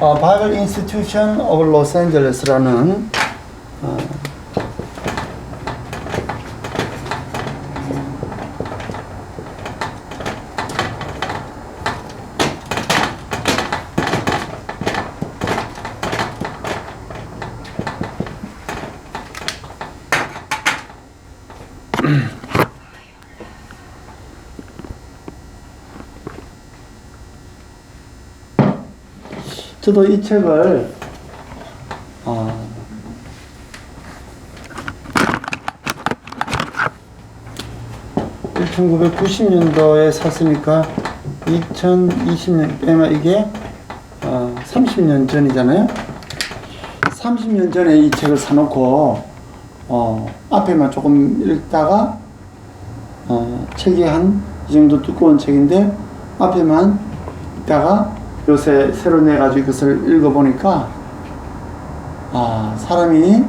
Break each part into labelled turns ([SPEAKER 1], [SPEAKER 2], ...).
[SPEAKER 1] 바이블 인스티튜션 오브 로스앤젤레스라는 저도 이 책을 1990년도에 샀으니까 2020년, 아마 이게 30년 전이잖아요. 30년 전에 이 책을 사놓고 앞에만 조금 읽다가 책이 한 이 정도 두꺼운 책인데 앞에만 읽다가 요새 새로 내가지고 이것을 읽어보니까 사람이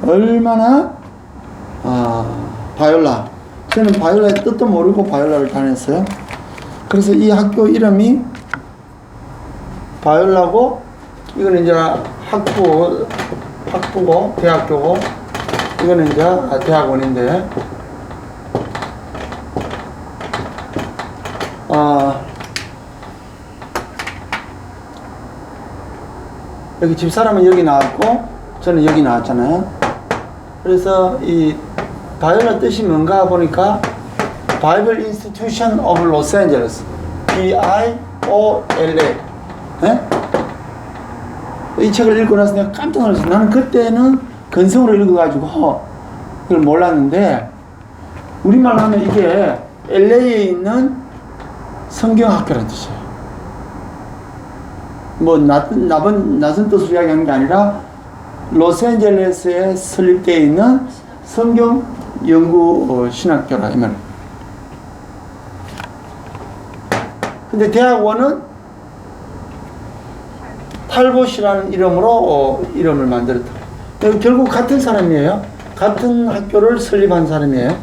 [SPEAKER 1] 얼마나 바이올라, 저는 바이올라의 뜻도 모르고 바이올라를 다녔어요. 그래서 이 학교 이름이 바이올라고, 이거는 이제 학부고 대학교고, 이거는 이제 대학원인데 여기 집사람은 여기 나왔고 저는 여기 나왔잖아요. 그래서 이 바이올라 뜻이 뭔가 보니까 바이블 인스티튜션 오브 로스앤젤레스, BIOLA. 이 책을 읽고 나서 내가 깜짝 놀랐어요. 나는 그때는 건성으로 읽어가지고 그걸 몰랐는데, 우리말로 하면 이게 LA에 있는 성경학교라는 뜻이에요. 뭐 낯선 뜻으로 이야기하는 게 아니라 로스앤젤레스에 설립되어 있는 성경 연구 신학교라 이 말. 근데 대학원은 탈봇이라는 이름으로 이름을 만들었다. 결국 같은 사람이에요. 같은 학교를 설립한 사람이에요.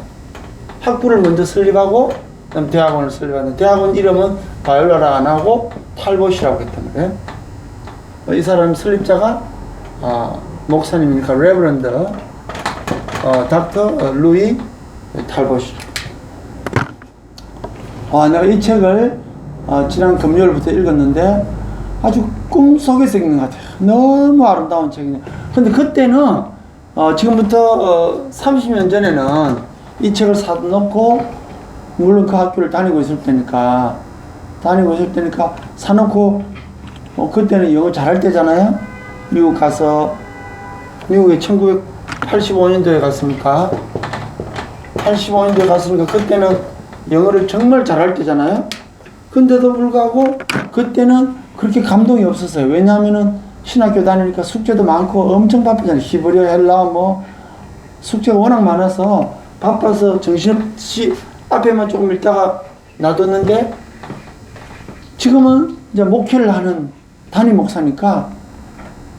[SPEAKER 1] 학부를 먼저 설립하고 그다음 대학원을 설립하는, 대학원 이름은 바이올라라 안 하고 탈봇이라고 했단 말이에요. 이 사람 설립자가 목사님이니까 레버런드 닥터 루이 탈봇이. 내가 이 책을 지난 금요일부터 읽었는데 아주 꿈속에서 읽는 것 같아요. 너무 아름다운 책이네요. 근데 그때는 지금부터 30년 전에는 이 책을 사놓고, 물론 그 학교를 다니고 있을 때니까 사놓고, 그때는 영어 잘할 때잖아요. 미국 가서, 미국에 1985년도에 갔으니까 85년도에 갔으니까 그때는 영어를 정말 잘할 때잖아요. 근데도 불구하고 그때는 그렇게 감동이 없었어요. 왜냐하면은 신학교 다니니까 숙제도 많고 엄청 바쁘잖아요. 히브리어, 헬라 뭐 숙제가 워낙 많아서 바빠서 정신없이 앞에만 조금 읽다가 놔뒀는데, 지금은 이제 목회를 하는 담임 목사니까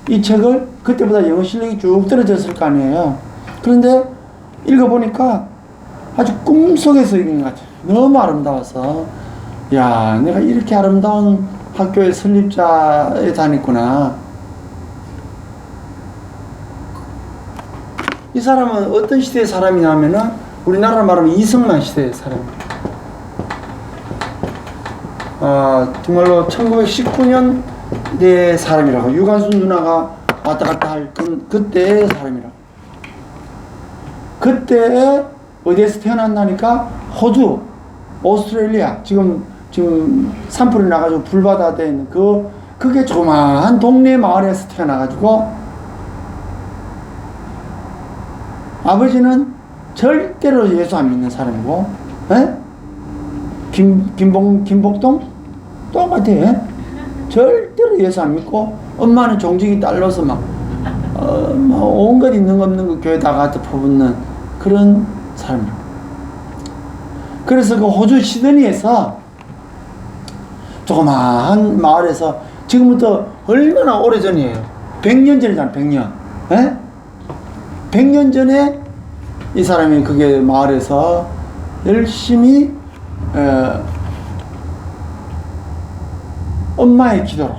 [SPEAKER 1] 이 책을, 그때보다 영어 실력이 쭉 떨어졌을 거 아니에요. 그런데 읽어보니까 아주 꿈속에서 읽는 것 같아요. 너무 아름다워서, 야, 내가 이렇게 아름다운 학교의 설립자에 다녔구나. 이 사람은 어떤 시대의 사람이냐면은 우리나라 말하면 이승만 시대의 사람입니다. 정말로 1919년대 사람이라고, 유관순 누나가 왔다 갔다 할 그때의 사람이라고. 그때 어디에서 태어났나니까 호주, 오스트레일리아, 지금 산불이 나가지고 불바다 돼 있는 그게 조그마한 동네 마을에서 태어나가지고, 아버지는 절대로 예수 안 믿는 사람이고, 김복동? 똑같아. 절대로 예수 안 믿고, 엄마는 종직이 딸로서 온갖 있는 거 없는 거 교회 다 갖다 퍼붓는 그런 사람이에요. 그래서 그 호주 시드니에서 조그마한 마을에서, 지금부터 얼마나 오래 전이에요. 100년 전이잖아, 100년. 100년 전에 이 사람이 그게 마을에서 열심히 엄마의 기도로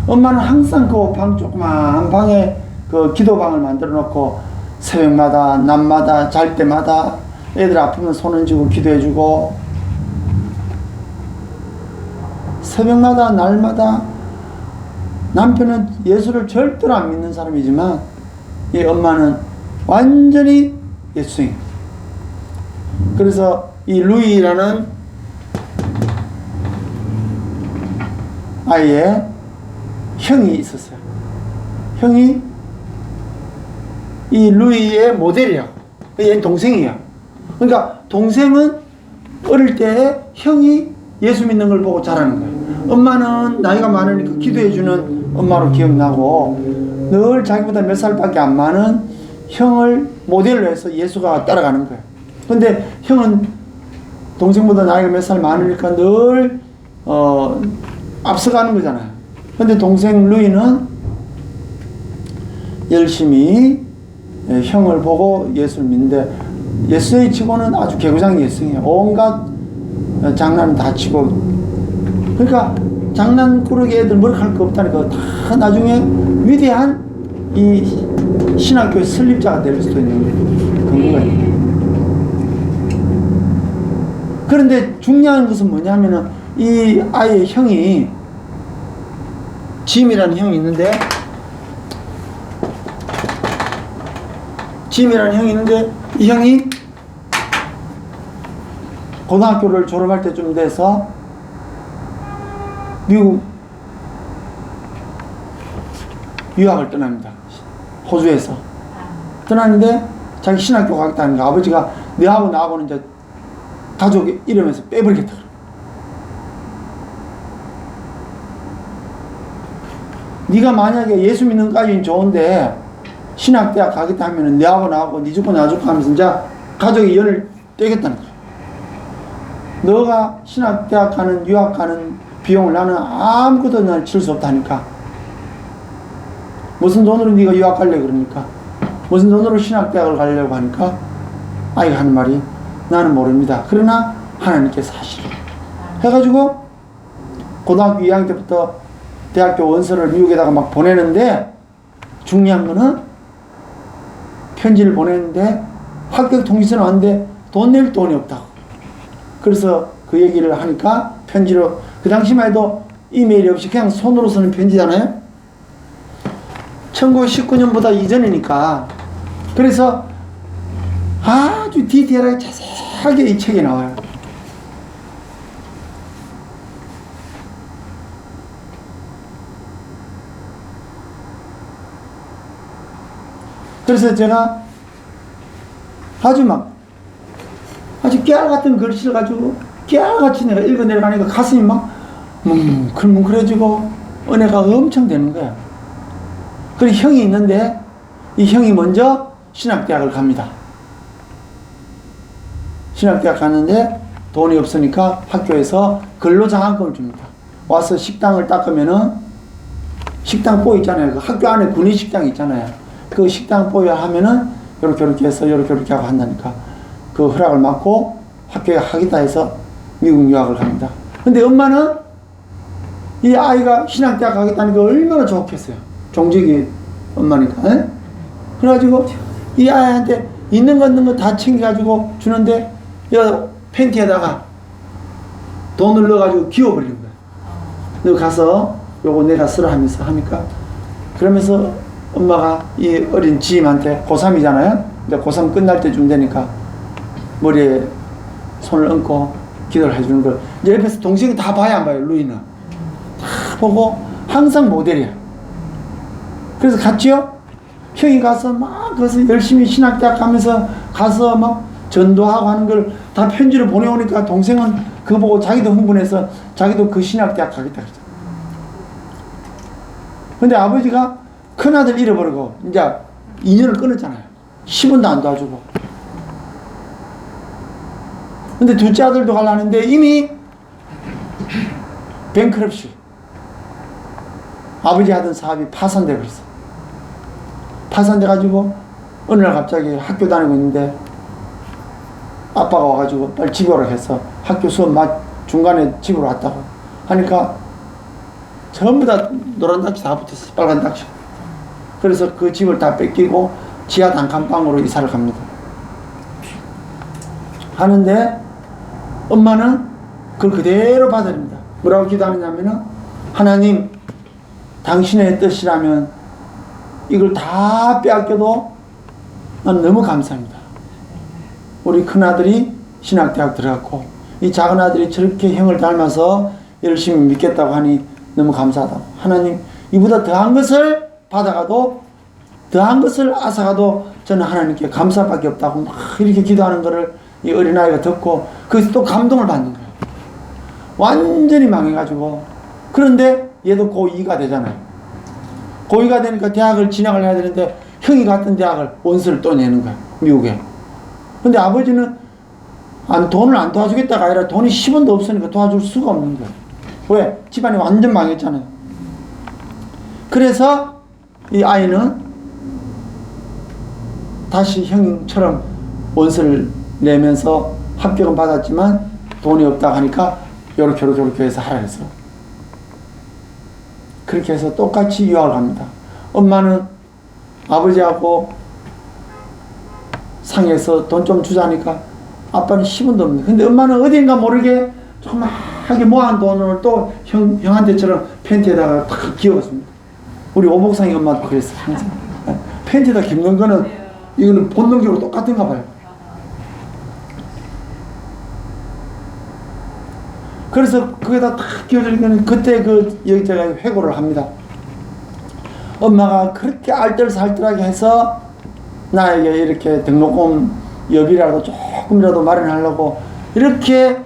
[SPEAKER 1] 엄마는 항상 그 방 조그만 방에 그 기도방을 만들어 놓고 새벽마다 낮마다 잘 때마다 애들 아프면 손 얹고 기도해 주고 새벽마다 날마다 남편은 예수를 절대로 안 믿는 사람이지만 이 엄마는 완전히 예수님. 그래서 이 루이라는 아이의 형이 있었어요. 형이 이 루이의 모델이야. 얘는 동생이야. 그러니까 동생은 어릴 때 형이 예수 믿는 걸 보고 자라는 거예요. 엄마는 나이가 많으니까 기도해주는 엄마로 기억나고 늘 자기보다 몇 살밖에 안 많은 형을 모델로 해서 예수가 따라가는 거예요. 근데 형은 동생보다 나이가 몇 살 많으니까 늘 앞서가는 거잖아요. 근데 동생 루이는 열심히 형을 보고 예수를 믿는데 예수의 치고는 아주 개구장 예수예요. 온갖 장난은 다 치고 그러니까 장난꾸러기 애들 머리카락 거 없다니까 다 나중에 위대한 이 신학교의 설립자가 될 수도 있는 근거가 있는. 그런데 중요한 것은 뭐냐면은 이 아이의 형이 짐이라는 형이 있는데 이 형이 고등학교를 졸업할 때쯤 돼서 미국 유학을 떠납니다. 호주에서 떠나는데 자기 신학교 가겠다는 거 아버지가 너하고 나하고는 이제 가족 이름에서 빼버리겠다. 네가 만약에 예수 믿는 까지는 좋은데 신학대학 가겠다 하면은 너하고 나하고 네 죽고 나 죽고 하면서 이제 가족의 연을 떼겠다는 거야. 너가 신학대학 가는 유학 가는 비용을 나는 아무것도 난 칠 수 없다니까. 무슨 돈으로 네가 유학 가려고 그러니까? 무슨 돈으로 신학대학을 가려고 하니까? 아이가 하는 말이 나는 모릅니다. 그러나 하나님께서 하시리. 해가지고 고등학교 2학년 때부터 대학교 원서를 미국에다가 막 보내는데 중요한 거는 편지를 보냈는데 합격 통지서는 왔는데 돈 낼 돈이 없다고. 그래서 그 얘기를 하니까 편지로 그 당시만 해도 이메일이 없이 그냥 손으로 쓰는 편지잖아요. 1919년보다 이전이니까. 그래서 아주 디테일하게 자세하게 이 책에 나와요. 그래서 제가 아주 깨알같은 글씨를 가지고 깨알같이 내가 읽어내려가니까 가슴이 막 뭉클뭉클해지고 은혜가 엄청 되는 거야. 그리고 형이 있는데 이 형이 먼저 신학대학을 갑니다. 신학대학 갔는데 돈이 없으니까 학교에서 근로장학금을 줍니다. 와서 식당을 닦으면은 식당 뽀 있잖아요. 그 학교 안에 군의식당 있잖아요. 그 식당 뽀 하면은 요렇게 해서 요렇게 하고 한다니까. 그 허락을 받고 학교에 하겠다 해서 미국 유학을 갑니다. 근데 엄마는 이 아이가 신학대학 가겠다는 게 얼마나 좋겠어요. 종직이 엄마니까. 에? 그래가지고 이 아이한테 있는 거 다 챙겨가지고 주는데 이 팬티에다가 돈을 넣어가지고 기워버리는 거야. 너 가서 요거 내가 쓰라 하면서 하니까 그러면서 엄마가 이 어린 지임한테 고3이잖아요. 이제 고3 끝날 때쯤 되니까 머리에 손을 얹고 기도를 해주는 걸 이제 옆에서 동생이 다 봐야 안 봐요. 루이는 다 보고 항상 모델이야. 그래서 갔지요. 형이 가서 막 거기서 열심히 신학대학 가면서 가서 막 전도하고 하는 걸 다 편지를 보내오니까 동생은 그거 보고 자기도 흥분해서 자기도 그 신학대학 가겠다 그랬죠. 근데 아버지가 큰아들 잃어버리고 이제 인연을 끊었잖아요. 10원도 안 도와주고. 근데 둘째 아들도 가려는데 이미 뱅크럽시 아버지 하던 사업이 파산돼 버렸어. 파산돼 가지고 어느 날 갑자기 학교 다니고 있는데 아빠가 와가지고 빨리 집에 오라 해서 학교 수업 중간에 집으로 왔다고 하니까 전부 다 노란 딱지 다 붙었어요. 빨간 딱지. 그래서 그 집을 다 뺏기고 지하 단칸방으로 이사를 갑니다. 하는데 엄마는 그걸 그대로 받아들입니다. 뭐라고 기도하느냐면은 하나님 당신의 뜻이라면 이걸 다 빼앗겨도 난 너무 감사합니다. 우리 큰아들이 신학대학 들어갔고 이 작은아들이 저렇게 형을 닮아서 열심히 믿겠다고 하니 너무 감사하다. 하나님 이보다 더한 것을 받아가도 더한 것을 앗아가도 저는 하나님께 감사밖에 없다고 막 이렇게 기도하는 거를 이 어린아이가 듣고 거기서 또 감동을 받는 거예요. 완전히 망해가지고. 그런데 얘도 고2가 되잖아요. 고2가 되니까 대학을 진학을 해야 되는데 형이 갔던 대학을 원서를 또 내는 거예요. 미국에. 근데 아버지는 돈을 안 도와주겠다가 아니라 돈이 10원도 없으니까 도와줄 수가 없는 거예요. 왜? 집안이 완전 망했잖아요. 그래서 이 아이는 다시 형처럼 원서를 내면서 합격은 받았지만 돈이 없다고 하니까 요렇게 해서 하라 해서 그렇게 해서 똑같이 유학을 갑니다. 엄마는 아버지하고 상해서 돈 좀 주자니까 아빠는 10원도 없는데 근데 엄마는 어딘가 모르게 조그맣게 모아한 돈을 또 형한테처럼 팬티에다가 탁 기어갔습니다. 우리 오복상이 엄마도 그랬어요. 항상 팬티에다 깁는 거는 이거는 본능적으로 똑같은가 봐요. 그래서 그게다 탁 끼워주니까 그때 그 여기다가 회고를 합니다. 엄마가 그렇게 알뜰살뜰하게 해서 나에게 이렇게 등록금 여비라도 조금이라도 마련하려고 이렇게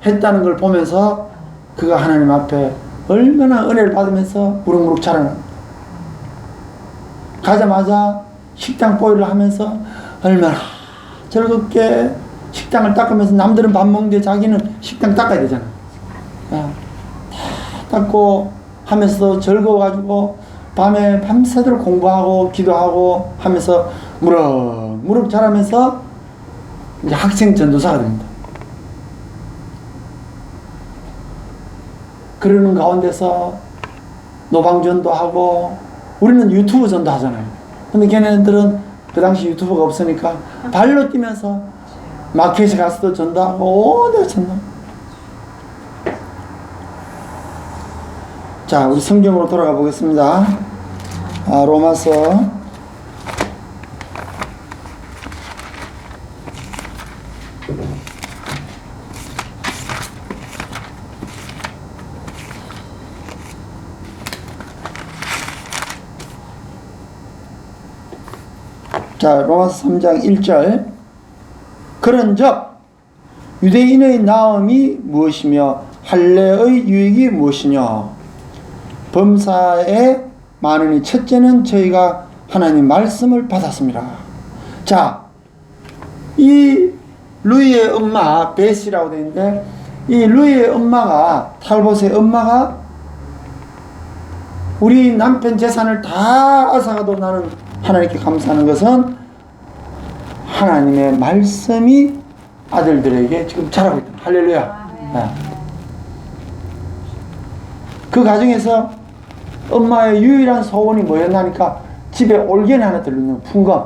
[SPEAKER 1] 했다는 걸 보면서 그가 하나님 앞에 얼마나 은혜를 받으면서 무럭무럭 자라납니다. 가자마자 식당 보이를 하면서 얼마나 즐겁게 식당을 닦으면서 남들은 밥 먹는데 자기는 식당 닦아야 되잖아. 다 닦고 하면서 즐거워가지고 밤에 밤새도록 공부하고 기도하고 하면서 무럭무럭 자라면서 이제 학생 전도사가 됩니다. 그러는 가운데서 노방전도 하고 우리는 유튜브 전도 하잖아요. 근데 걔네들은 그 당시 유튜브가 없으니까 발로 뛰면서 마켓에 가서도 전도하고 어디 전도. 자, 우리 성경으로 돌아가 보겠습니다. 로마서 자, 로마서 3장 1절. 그런즉 유대인의 나음이 무엇이며 할례의 유익이 무엇이냐. 범사에 많으니 첫째는 저희가 하나님 말씀을 받았습니다. 자, 이 루이의 엄마 베시라고 되어 있는데 이 루이의 엄마가 탈봇의 엄마가 우리 남편 재산을 다 앗아가도 나는 하나님께 감사하는 것은 하나님의 말씀이 아들들에게 지금 자라고 있다. 할렐루야. 네. 그 과정에서 엄마의 유일한 소원이 뭐였나니까 집에 올겐이 하나 들리는 풍금.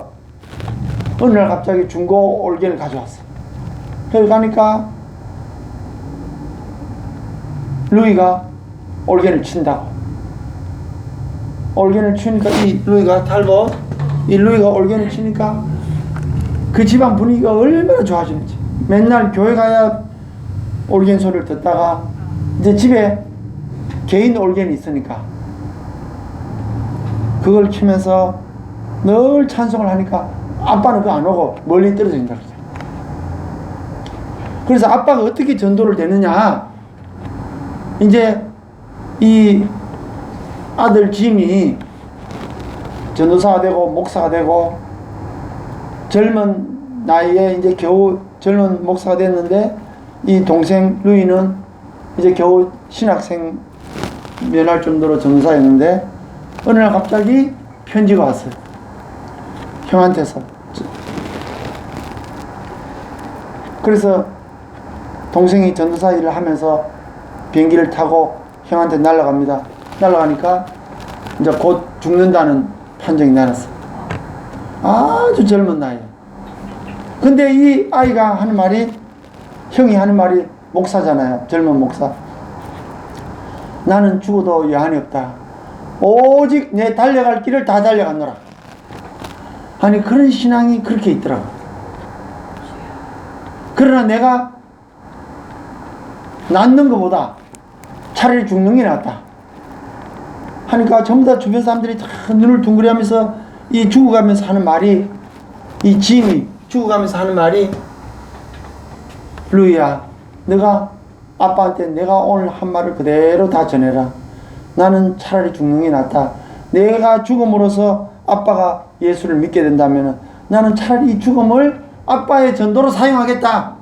[SPEAKER 1] 어느 날 갑자기 중고 올겐을 가져왔어. 그래서 가니까 루이가 올겐을 친다고. 올겐을 치니까 이 루이가 탈봇, 이 루이가 올겐을 치니까 그 집안 분위기가 얼마나 좋아지는지. 맨날 교회 가야 올겐 소리를 듣다가 이제 집에 개인 올겐이 있으니까 그걸 치면서 늘 찬송을 하니까 아빠는 그거 안 오고 멀리 떨어져 있다. 그래서 아빠가 어떻게 전도를 되느냐. 이제 이 아들 짐이 전도사가 되고 목사가 되고 젊은 나이에 이제 겨우 젊은 목사가 됐는데 이 동생 루이는 이제 겨우 신학생 면할 정도로 전도사였는데 어느 날 갑자기 편지가 왔어요. 형한테서. 그래서 동생이 전도사 일을 하면서 비행기를 타고 형한테 날아갑니다. 날아가니까 이제 곧 죽는다는 판정이 나왔어. 아주 젊은 나이에. 근데 이 아이가 하는 말이, 형이 하는 말이, 목사잖아요. 젊은 목사. 나는 죽어도 여한이 없다. 오직 내 달려갈 길을 다 달려갔노라. 아니, 그런 신앙이 그렇게 있더라고. 그러나 내가 낫는 것보다 차라리 죽는 게 낫다 하니까 전부 다 주변 사람들이 다 눈을 둥그레하면서 이 죽어가면서 하는 말이, 이 짐이 죽어가면서 하는 말이, 루이야, 너가 아빠한테 내가 오늘 한 말을 그대로 다 전해라. 나는 차라리 죽는 게 낫다. 내가 죽음으로써 아빠가 예수를 믿게 된다면 나는 차라리 이 죽음을 아빠의 전도로 사용하겠다.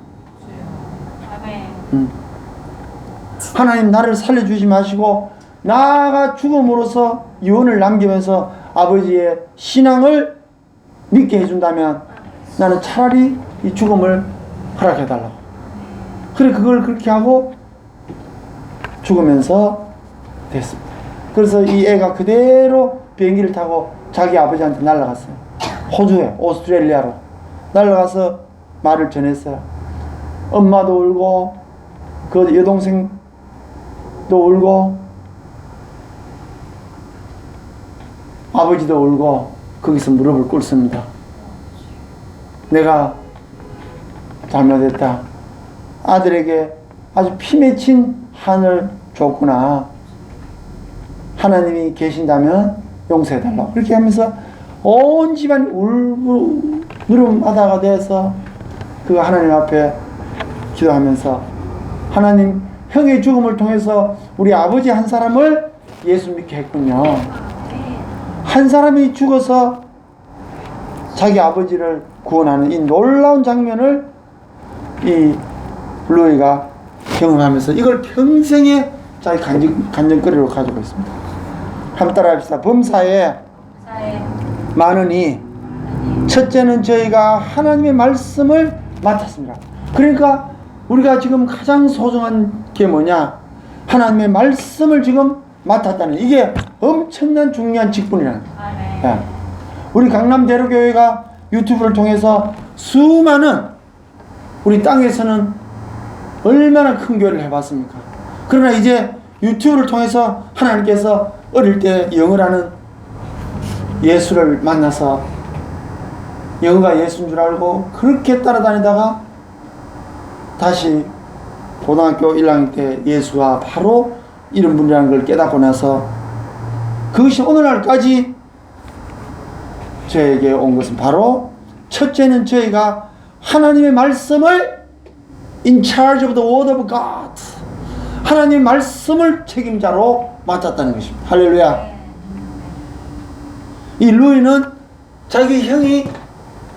[SPEAKER 1] 하나님, 나를 살려주지 마시고 나가 죽음으로써 유언을 남기면서 아버지의 신앙을 믿게 해준다면 나는 차라리 이 죽음을 허락해달라고. 그래, 그걸 그렇게 하고 죽으면서 됐습니다. 그래서 이 애가 그대로 비행기를 타고 자기 아버지한테 날아갔어요. 호주에, 오스트레일리아로 날아가서 말을 전했어요. 엄마도 울고 그 여동생도 울고 아버지도 울고 거기서 무릎을 꿇습니다. 내가 잘못했다. 아들에게 아주 피 맺힌 한을 줬구나. 하나님이 계신다면 용서해달라고. 그렇게 하면서 온 집안이 울음바다가 돼서 그 하나님 앞에 기도하면서, 하나님, 형의 죽음을 통해서 우리 아버지 한 사람을 예수 믿게 했군요. 한 사람이 죽어서 자기 아버지를 구원하는 이 놀라운 장면을 이 루이가 경험하면서 이걸 평생에 자기 간증거리로 가지고 있습니다. 한번 따라합시다. 범사에 많으니 첫째는 저희가 하나님의 말씀을 맡았습니다. 그러니까 우리가 지금 가장 소중한 게 뭐냐? 하나님의 말씀을 지금 맡았다는, 이게 엄청난 중요한 직분이라는 거예요. 우리 강남대로교회가 유튜브를 통해서 수많은, 우리 땅에서는 얼마나 큰 교회를 해봤습니까? 그러나 이제 유튜브를 통해서 하나님께서 어릴 때 영어라는 예수를 만나서 영어가 예수인 줄 알고 그렇게 따라다니다가 다시 고등학교 1학년 때 예수가 바로 이런 분이라는 걸 깨닫고 나서 그것이 오늘날까지 저에게 온 것은 바로, 첫째는 저희가 하나님의 말씀을 in charge of the word of God, 하나님의 말씀을 책임자로 맡았다는 것입니다. 할렐루야. 이 루이는 자기 형이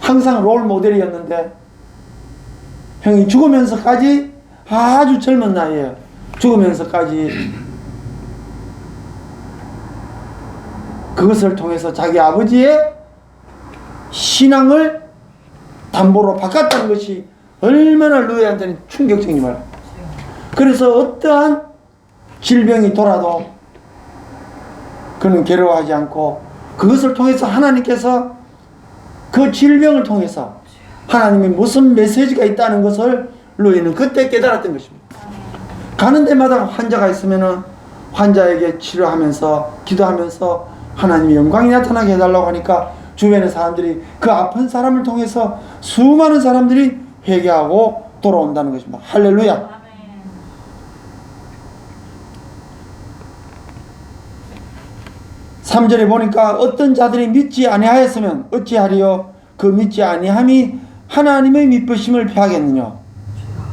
[SPEAKER 1] 항상 롤 모델이었는데, 형이 죽으면서까지, 아주 젊은 나이에 죽으면서까지 그것을 통해서 자기 아버지의 신앙을 담보로 바꿨다는 것이 얼마나 루이한테는 충격적인 말. 그래서 어떠한 질병이 돌아도 그는 괴로워하지 않고, 그것을 통해서 하나님께서 그 질병을 통해서 하나님이 무슨 메시지가 있다는 것을 루이는 그때 깨달았던 것입니다. 가는 데마다 환자가 있으면 환자에게 치료하면서 기도하면서 하나님의 영광이 나타나게 해달라고 하니까 주변의 사람들이, 그 아픈 사람을 통해서 수많은 사람들이 회개하고 돌아온다는 것입니다. 할렐루야. 3절에 보니까 어떤 자들이 믿지 아니하였으면 어찌하리요? 그 믿지 아니함이 하나님의 믿으심을 피하겠느냐?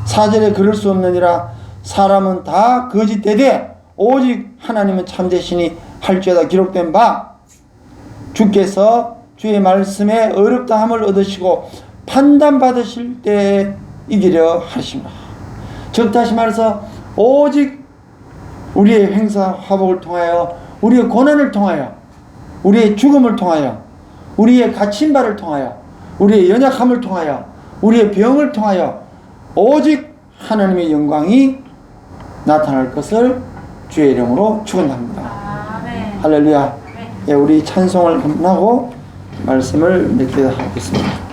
[SPEAKER 1] 4절에 그럴 수 없느니라. 사람은 다 거짓되되 오직 하나님은 참되시니 할지어다. 기록된 바 주께서 주의 말씀에 어렵다함을 얻으시고 판단받으실 때에 이기려 하시라. 즉 다시 말해서 오직 우리의 행사 화복을 통하여, 우리의 고난을 통하여, 우리의 죽음을 통하여, 우리의 갇힌 바를 통하여, 우리의 연약함을 통하여, 우리의 병을 통하여 오직 하나님의 영광이 나타날 것을 주의 이름으로 축원합니다. 할렐루야. 예, 우리 찬송을 하고 말씀을 맺게 하겠습니다.